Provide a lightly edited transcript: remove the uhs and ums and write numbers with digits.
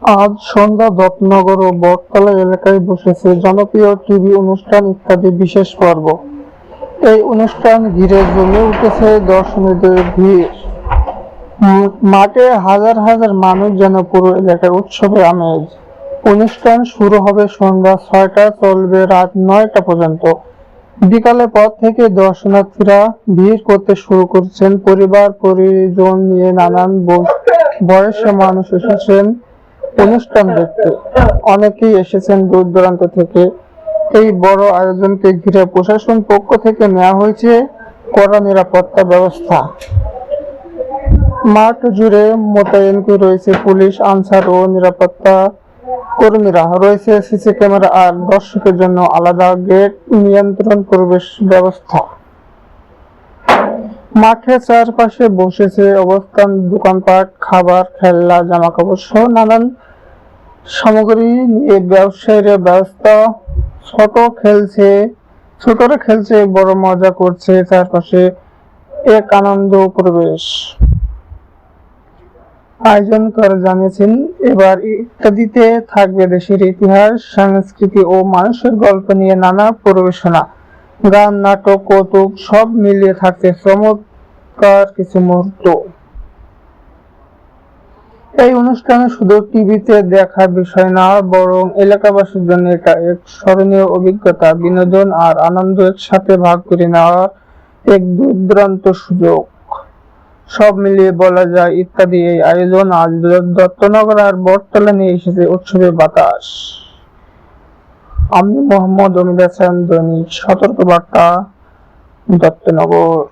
আজ সন্ধ্যা দত্তনগর ও বটতলা এলাকায় বসেছে জনপ্রিয় টিভি অনুষ্ঠান ইত্যাদি বিশেষ পর্ব। এই অনুষ্ঠান ঘিরে জমে উঠেছে দর্শকদের ভিড়। মাঠে হাজার হাজার মানুষ যেন পুরো এলাকায় উৎসবের আমেজ। অনুষ্ঠান শুরু হবে সন্ধ্যা 6টায়, চলবে রাত 9টা পর্যন্ত। বিকালের পর থেকে দর্শনার্থীরা ভিড় করতে শুরু করেছেন। পরিবার পরিজন নিয়ে নানান বয়সের মানুষ এসেছেন অনুষ্ঠান দেখতে। অনেকেই এসেছেন দূর দূরান্ত থেকে। এই বড় আয়োজনকে ঘিরে প্রশাসন পক্ষ থেকে নেওয়া হয়েছে কড়া নিরাপত্তা ব্যবস্থা। মাঠ জুড়ে মোতায়েন রয়েছে পুলিশ, আনসার ও নিরাপত্তা কর্মীরা। রয়েছে সিসি ক্যামেরা আর দর্শকের জন্য আলাদা গেট নিয়ন্ত্রণ প্রবেশ ব্যবস্থা। মাঠের চারপাশে বসেছে অবস্থান দোকানপাট, খাবার, খেলনা, জামাকাপড় সহ নানান সামগ্রী নিয়ে ব্যবসায়ীরা ব্যস্ত। ছোটরা খেলছে, বড় মজা করছে। চারপাশে এক আনন্দ পরিবেশ। আয়োজনকারী জানিয়েছেন, এবার ইত্যাদিতে থাকবে দেশের ইতিহাস, সংস্কৃতি ও মানুষের গল্প নিয়ে নানা পরিবেশনা, গান, নাটক, কৌতুক সব মিলিয়ে থাকছে চমৎকার কিছু মুহূর্ত। এই অনুষ্ঠানে শুধু টিভিতে দেখার বিষয় না, বরং এলাকাবাসীর জন্য এটা এক স্মরণীয় অভিজ্ঞতা, বিনোদন আর আনন্দ একসাথে ভাগ করে নেওয়ার এক দুর্দান্ত সুযোগ। সব মিলিয়ে বলা যায় ইত্যাদি এই আয়োজন আজ দত্তনগর আর বটতলা নিয়ে এসেছে উৎসবের বাতাস। আমি মোহাম্মদ অমিদ হাসান, দৈনিক সতর্কবার্তা, দত্তনগর।